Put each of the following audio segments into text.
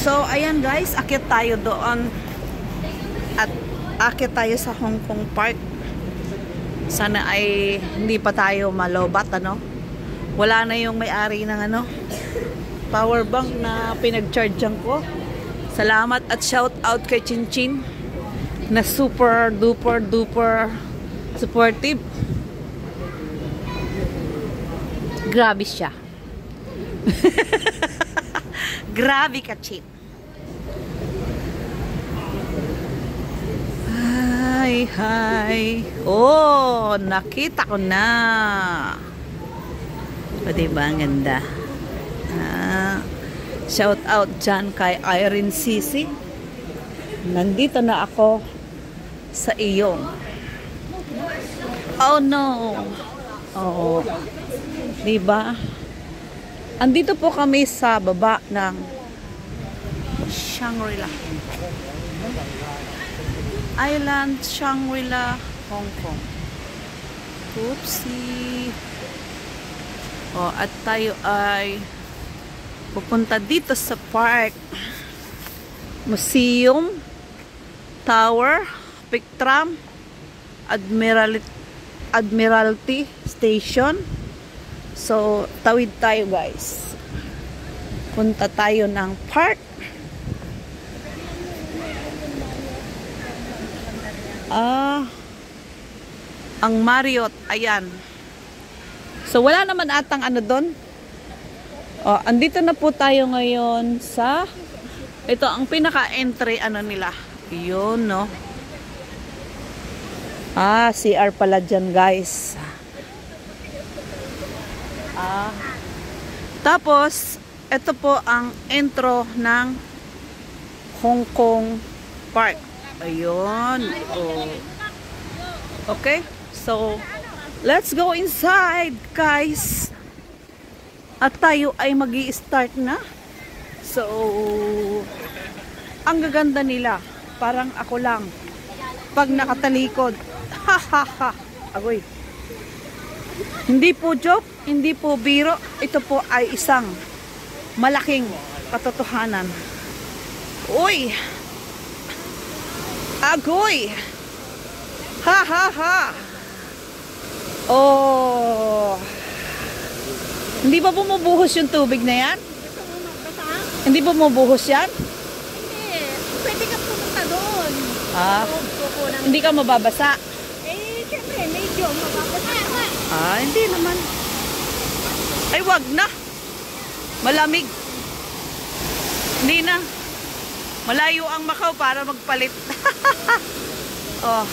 So, ayan guys, akit tayo doon. At akit tayo sa Hong Kong Park. Sana ay hindi pa tayo malobat, ano? Wala na yung may-ari ng ano, power bank na pinag-chargean ko. Salamat at shout out kay Chinchin na super duper duper supportive. Grabe siya. Grabe ka, Chin. Hi, hi. Oh, nakita ko na. O, diba? Ang ganda. Shout out dyan kay Irene Sisi. Nandito na ako sa iyong. Oh, no. Oh. Diba? Andito po kami sa baba ng Shangri-La Island, Shangri-La, Hong Kong. Oopsie. Oh, at tayo ay pupunta dito sa park. Museum, Tower, Pictram, Admiralty Station. So, tawid tayo guys. Punta tayo ng park. Ang Marriott, ayan. So, wala naman atang ano doon. Oh, andito na po tayo ngayon sa ito ang pinaka-entry ano nila. Yun, no. CR pala dyan, guys. Tapos, ito po ang intro ng Hong Kong Park. Ayun. Oh. Okay. So, let's go inside, guys. At tayo ay magi-start na. So, ang gaganda nila. Parang ako lang. Pag nakatalikod. Ha ha ha. Agoy. Hindi po joke, hindi po biro. Ito po ay isang malaking katotohanan. Uy! Agoy! Ha ha ha! Oh! Hindi ba bumubuhos yung tubig na yan? Hindi bumubuhos yan? Hindi. Pwede ka pumunta doon. Hindi ka mababasa? Siyempre, medyo mababasa. Hindi naman. Ay, wag na. Malamig. Hindi na. Malayo ang Macau para magpalit. Oh.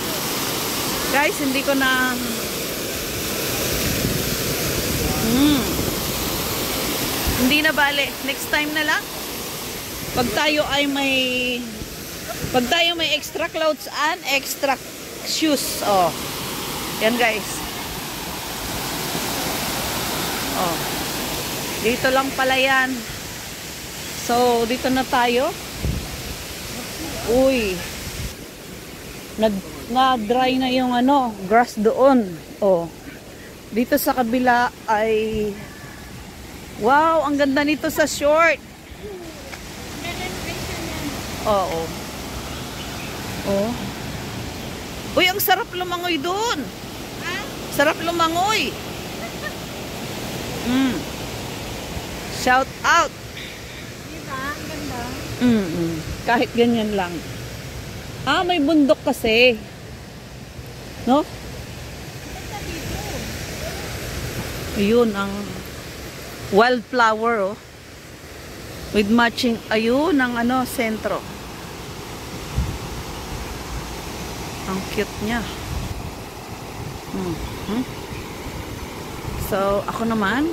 Guys, hindi ko na... Hindi na bale. Next time na lang. Pag tayo may extra clothes and extra shoes. Oh. Yan guys. Oh. Dito lang pala yan. So, dito na tayo. Uy. Na-dry na yung ano, grass doon. Oh. Dito sa kabila ay wow, ang ganda nito sa short. Oo. Oh. Uy, ang sarap lumangoy doon. Sarap lumangoy. Shout out. Diba? Ang ganda. Kahit ganyan lang. May bundok kasi. No? Ayun, ang wildflower, oh. With matching, ayun, ang ano, sentro. Ang cute niya. So, ako naman,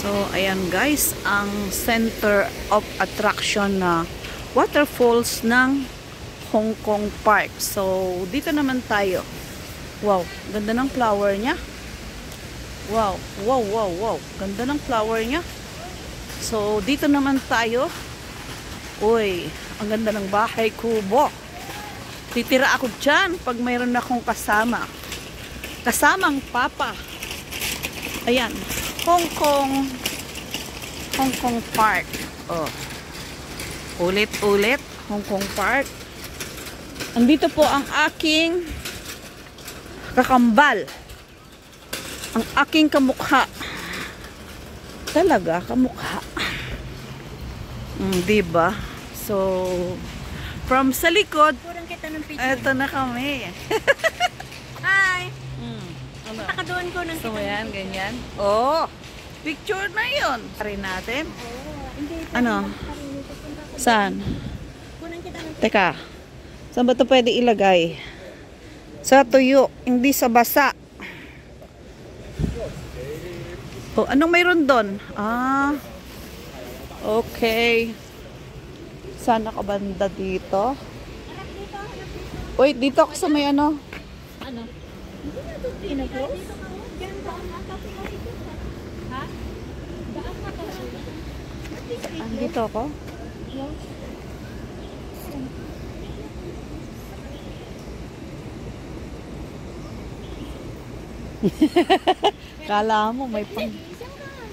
so, ayan guys, ang center of attraction na waterfalls ng Hong Kong Park. So, dito naman tayo. Wow, ganda ng flower niya. Wow, wow, wow, wow. Ganda ng flower niya. So, dito naman tayo. Uy, ang ganda ng bahay kubo. Titira ako dyan pag mayroon akong kasama. Kasamang papa. Ayan, Hong Kong Park. Oh. Ulit-ulit, Hong Kong Park. Andito po ang aking kakambal. Ang aking kamukha. Talaga, kamukha. Diba? So, from sa likod, Kurang kita ng picture. eto na kami. Hi! Ano? Nakadoon ko ng So, kita. yan, ganyan. Oh, picture na yun. Rin natin. Hindi. Ano? Saan? Kurang kita ng Teka, saan ba ito pwede ilagay? Sa tuyo, hindi sa basa. Oh, anong mayroon doon? Ah, okay. Saan nakabanda dito? Uy, dito ako sa may ano. Ano? Pinag-close? Ha? Daan na ka. Dito ako. Kala mo may pang...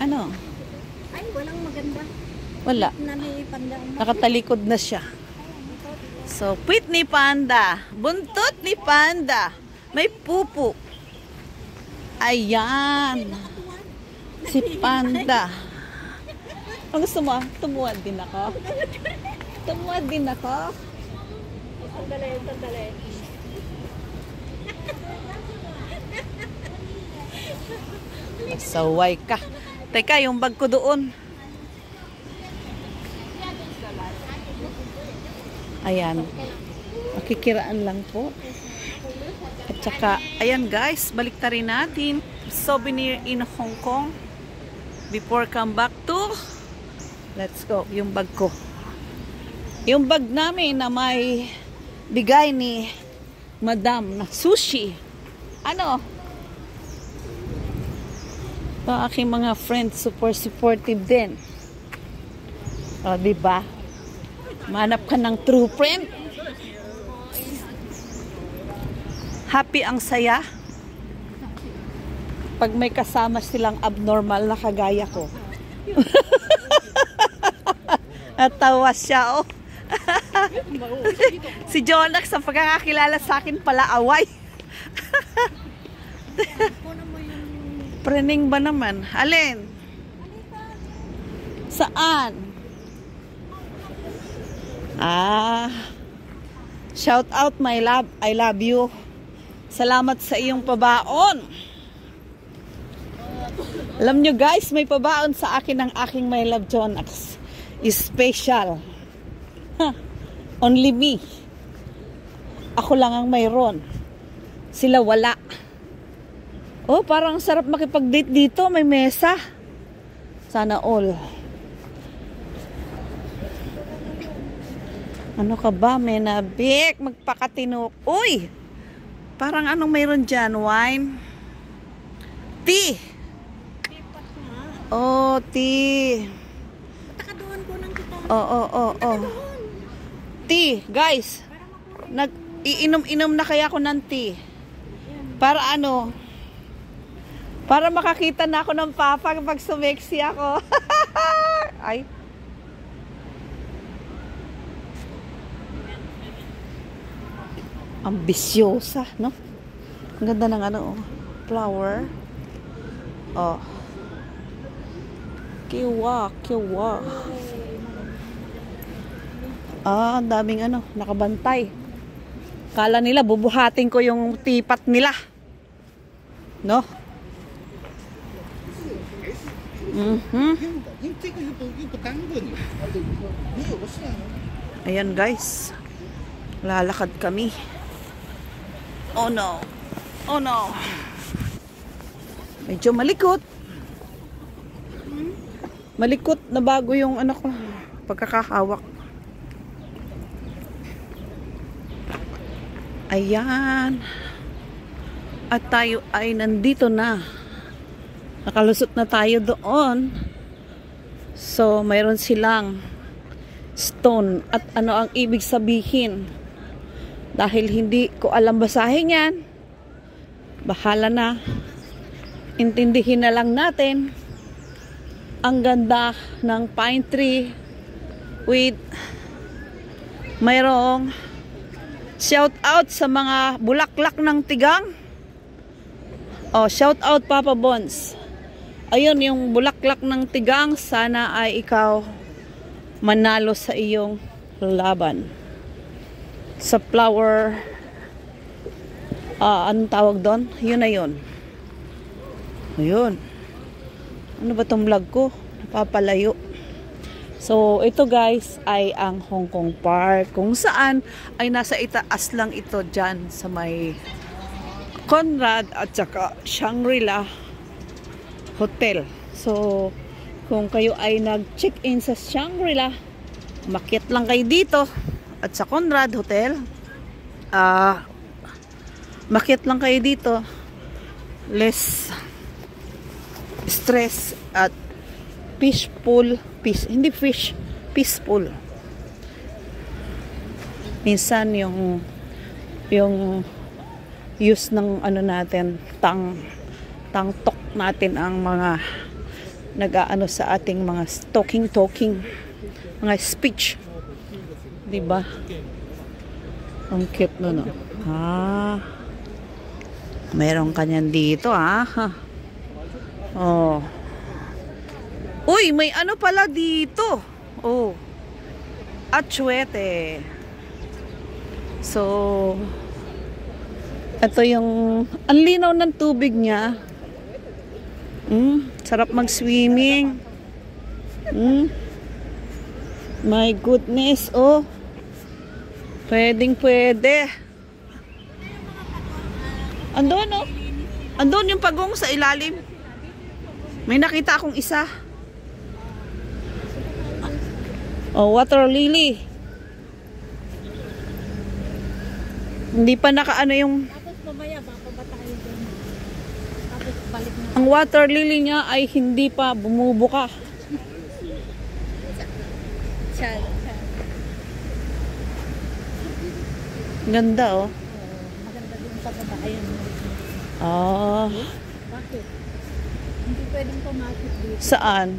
Ano? Ay, walang maganda. Wala. Na may panda. Nakatalikod na siya. So, puwit ni Panda. Buntot ni Panda. May pupu. Ayan. Si Panda. Ang gusto mo? Tumuwad din ako. Tumuwad din ako. Sandali, sandali. Saway ka. Teka, yung bag ko doon. Ayan. Makikiraan lang po. At saka, ayan guys, balik na rin natin. Souvenir in Hong Kong. Before come back to, let's go, yung bag ko. Yung bag namin na may bigay ni Madam na sushi. Ano? Ito aking mga friends, super supportive din. O, diba? Manap ka ng true friend. Happy ang saya. Pag may kasama silang abnormal na kagaya ko. At tawa siya, oh. Si Jonax, sa pagkakakilala sa akin pala away. Prening ba naman? Alin? Saan? Ah. Shout out my love. I love you. Salamat sa iyong pabaon. Alam nyo guys, may pabaon sa akin ng aking my love Jonax. Special. Huh. Only me. Ako lang ang mayroon. Sila wala. Oh, parang sarap makipag-date dito. May mesa. Sana all. Ano ka ba, menabik? Magpakatinok. Uy! Parang anong mayroon dyan? Wine? Tea! Oh, tea. Nakadoon ko ng kita. Oh. Tea, guys. Iinom-inom na kaya ako ng tea. Para ano? Para makakita na ako ng papa kapag sumexy ako. Ay. Ambisyosa, no? Ang ganda ng ano, oh. Flower. Oh. Kiwa. Ah, ang daming ano, nakabantay. Kala nila, bubuhatin ko yung tipat nila. No? Ayan guys. Lalakad kami. Oh no. Medyo malikot. Malikot na bago yung ano ko. Pagkakahawak. Ayan. At tayo ay nandito na. Nakalusot na tayo doon. So, mayroon silang stone. At ano ang ibig sabihin? Dahil hindi ko alam basahin yan. Bahala na. Intindihin na lang natin. Ang ganda ng pine tree with mayroong shout out sa mga bulaklak ng tigang. Oh, shout out Papa Bones. Ayun yung bulaklak ng tigang, sana ay ikaw manalo sa iyong laban. Sa flower anong tawag doon? Yun na yun. Ayun. Ano ba tong vlog ko? Napapalayo. So, ito guys ay ang Hong Kong Park. Kung saan ay nasa itaas lang ito dyan sa may Conrad at saka Shangri-La Hotel. So, kung kayo ay nag-check-in sa Shangri-La, makyat lang kayo dito. At sa Conrad Hotel, makyat lang kayo dito. Less stress at peaceful, peaceful. Minsan yung use ng ano natin, tangtok natin ang mga nag-aano sa ating mga talking, mga speech. 'Di ba? Ang cute no. Meron kanyan dito Oh. Uy, may ano pala dito. Oh. Atsuete. So, ito yung ang linaw ng tubig niya. Sarap mag-swimming. My goodness, oh. Pwede. Andun, oh. Andun yung pagong sa ilalim. May nakita akong isa. Oh, water lily. Hindi pa nakaano yung... Tapos mamaya, bababa tayo doon. Tapos balik na. Ang water lily niya ay hindi pa bumubuka. Chal. Ganda, oh. Maganda din sa babayan. Bakit? Hindi pwedeng pumasok dito. Saan?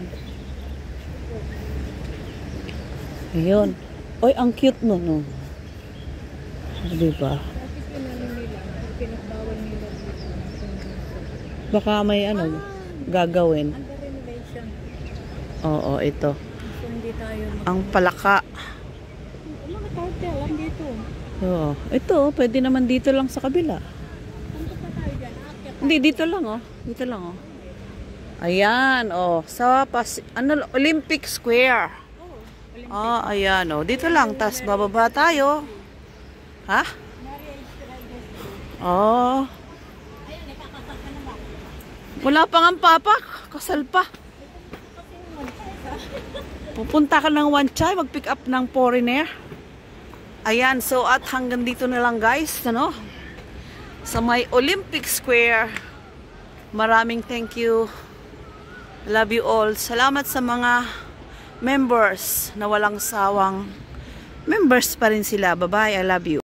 Ayun. Oy, ang cute no, no. Diba? Kasi pinano nila, pinagbawal nila dito. Baka may ano, gagawin. Under renovation. Oo, ito. So, hindi tayo Ang palaka. mga cartel lang dito. Oo. Ito, pwede naman dito lang sa kabila. Punta pa tayo dyan. Aakyat. Hindi, dito lang, oh. Dito lang, oh. Ayan, oh. Sa Olympic Square. Ayan, oh. Dito lang. Tapos bababa tayo. Ha? Oh. Wala pa nga papa. Kasal pa. Pupunta ka ng Wan Chai, mag-pick up ng foreigner. Ayan, so at hanggang dito na lang guys, ano? Sa may Olympic Square. Maraming thank you. Love you all. Salamat sa mga members na walang sawang members pa rin sila. Bye-bye. I love you.